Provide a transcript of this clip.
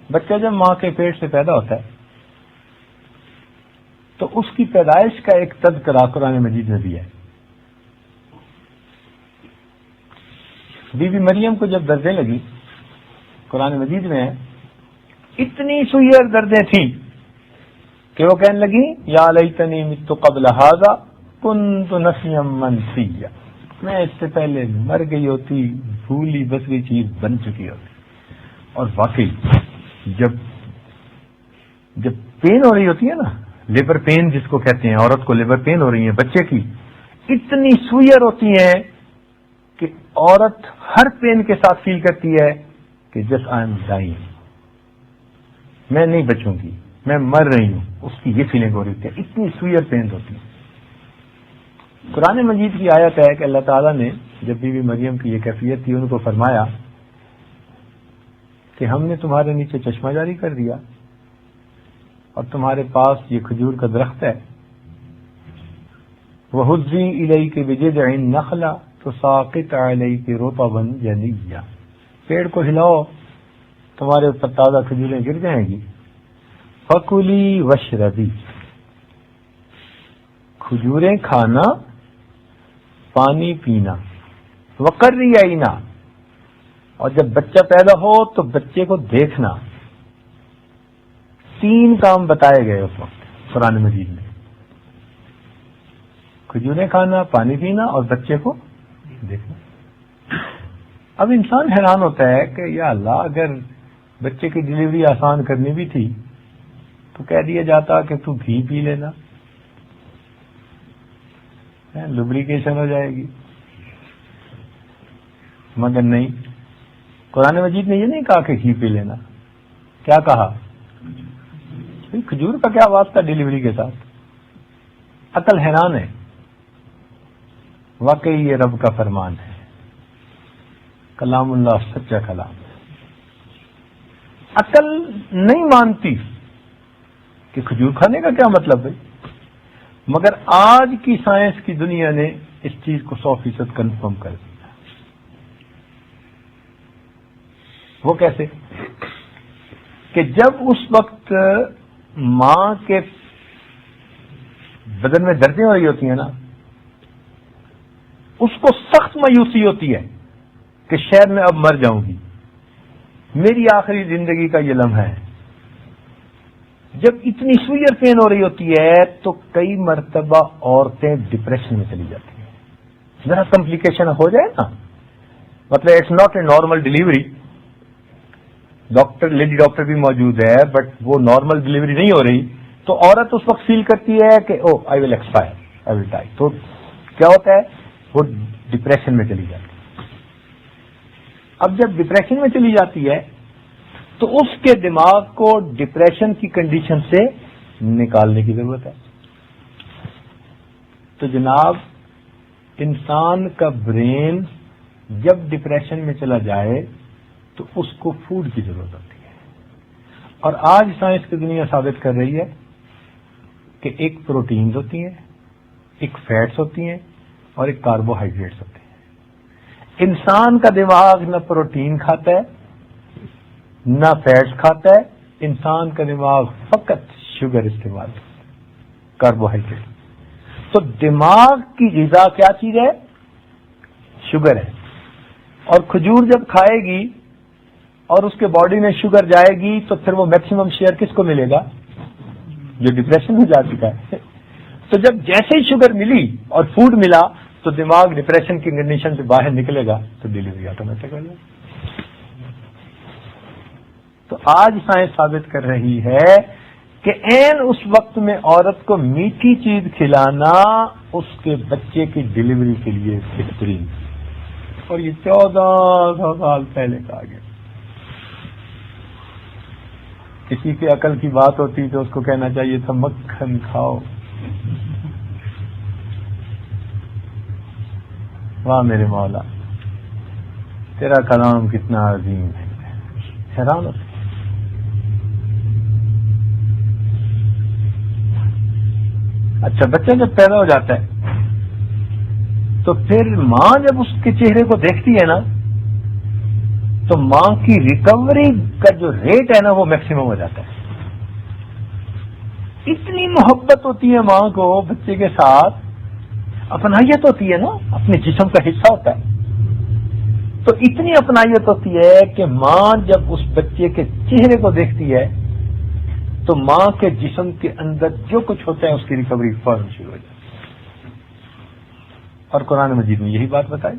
بچہ جب ماں کے پیٹ سے پیدا ہوتا ہے تو اس کی پیدائش کا ایک تذکرہ قرآن مجید میں بھی ہے. بی بی مریم کو جب دردیں لگی قرآن مجید میں ہے اتنی سوئر دردیں تھیں کہ وہ کہنے لگی یا لیتنی مت قبل ھذا کنت نسیا منسیا، میں اس سے پہلے مر گئی ہوتی، بھولی بسری چیز بن چکی ہوتی. اور واقعی جب پین ہو رہی ہوتی ہے نا، لیبر پین جس کو کہتے ہیں، عورت کو لیبر پین ہو رہی ہے بچے کی، اتنی سوئر ہوتی ہیں کہ عورت ہر پین کے ساتھ فیل کرتی ہے کہ جسٹ آئی ایم ڈائنگ، میں نہیں بچوں گی، میں مر رہی ہوں. اس کی یہ فیلنگ ہو رہی ہے، اتنی سوئر پین ہوتی ہے. قرآن مجید کی آیت ہے کہ اللہ تعالیٰ نے جب بی بی مریم کی یہ کیفیت تھی ان کو فرمایا کہ ہم نے تمہارے نیچے چشمہ جاری کر دیا اور تمہارے پاس یہ کھجور کا درخت ہے، وَهُزِّي إِلَيْكِ بِجِذْعِ النَّخْلَةِ تُسَاقِطْ عَلَيْكِ رُطَبًا جَنِيًّا، پیڑ کو ہلاؤ تمہارے اوپر تازہ کھجوریں گر جائیں گی. فَكُلِي وَاشْرَبِي، کھجوریں کھانا، پانی پینا. وَقَرِّي عَيْنًا، اور جب بچہ پیدا ہو تو بچے کو دیکھنا. 3 کام بتائے گئے اس وقت قرآن مجید میں، کھجوریں کھانا، پانی پینا اور بچے کو دیکھنا. اب انسان حیران ہوتا ہے کہ یا اللہ اگر بچے کی ڈلیوری آسان کرنی بھی تھی تو کہہ دیا جاتا کہ تو گھی پی لینا، لبریکیشن ہو جائے گی. مگر نہیں، قرآن مجید نے یہ نہیں کہا کہ گھی پی لینا. کیا کہا؟ کھجور کا کیا واسطہ ڈلیوری کے ساتھ؟ عقل حیران ہے. واقعی یہ رب کا فرمان ہے، کلام اللہ سچا کلام ہے. عقل نہیں مانتی کہ کھجور کھانے کا کیا مطلب ہے، مگر آج کی سائنس کی دنیا نے اس چیز کو 100% کنفرم کر دیا. وہ کیسے؟ کہ جب اس وقت ماں کے بدن میں دردیں ہو رہی ہوتی ہیں نا، اس کو سخت مایوسی ہوتی ہے کہ شاید میں اب مر جاؤں گی، میری آخری زندگی کا یہ لمحہ ہے. جب اتنی سوئر پین ہو رہی ہوتی ہے تو کئی مرتبہ عورتیں ڈپریشن میں چلی جاتی ہیں. ذرا کمپلیکیشن ہو جائے نا، مطلب it's not a normal delivery, lady doctor بھی موجود ہے بٹ وہ نارمل ڈلیوری نہیں ہو رہی، تو عورت اس وقت فیل کرتی ہے کہ او آئی ول ایکسپائر، آئی ول ڈائی. تو کیا ہوتا ہے، وہ ڈپریشن میں چلی جاتی ہے. اب جب ڈپریشن میں چلی جاتی ہے تو اس کے دماغ کو ڈپریشن کی کنڈیشن سے نکالنے کی ضرورت ہے. تو جناب انسان کا برین جب ڈپریشن میں چلا جائے تو اس کو فوڈ کی ضرورت ہوتی ہے. اور آج سائنس کی دنیا ثابت کر رہی ہے کہ ایک پروٹینز ہوتی ہیں، ایک فیٹس ہوتی ہیں اور ایک کاربوہائیڈریٹس ہوتے ہیں. انسان کا دماغ نہ پروٹین کھاتا ہے نہ فیٹس کھاتا ہے، انسان کا دماغ فقط شوگر استعمال کرتا ہے، کاربوہائیڈریٹ. تو دماغ کی غذا کیا چیز ہے؟ شوگر ہے. اور کھجور جب کھائے گی اور اس کے باڈی میں شوگر جائے گی تو پھر وہ میکسیمم شیئر کس کو ملے گا؟ جو ڈپریشن میں جا چکا ہے. تو جب جیسے ہی شوگر ملی اور فوڈ ملا تو دماغ ڈپریشن کی کنڈیشن سے باہر نکلے گا تو ڈلیوری آٹومیٹک ہو جائے. تو آج سائنس ثابت کر رہی ہے کہ عین اس وقت میں عورت کو میٹھی چیز کھلانا اس کے بچے کی ڈلیوری کے لیے بہترین. اور یہ 1400 سال پہلے کہا گیا. کسی کی عقل کی بات ہوتی تو اس کو کہنا چاہیے تھا مکھن کھاؤ. واہ میرے مولا، تیرا کلام کتنا عظیم ہے. حیران ہوتا. اچھا بچہ جب پیدا ہو جاتا ہے تو پھر ماں جب اس کے چہرے کو دیکھتی ہے نا تو ماں کی ریکوری کا جو ریٹ ہے نا وہ میکسیمم ہو جاتا ہے. اتنی محبت ہوتی ہے ماں کو بچے کے ساتھ، اپنائیت ہوتی ہے نا، اپنے جسم کا حصہ ہوتا ہے، تو اتنی اپنائیت ہوتی ہے کہ ماں جب اس بچے کے چہرے کو دیکھتی ہے تو ماں کے جسم کے اندر جو کچھ ہوتا ہے اس کی ریکوری فوراً شروع ہو جاتی ہے. اور قرآن مجید میں یہی بات بتائی.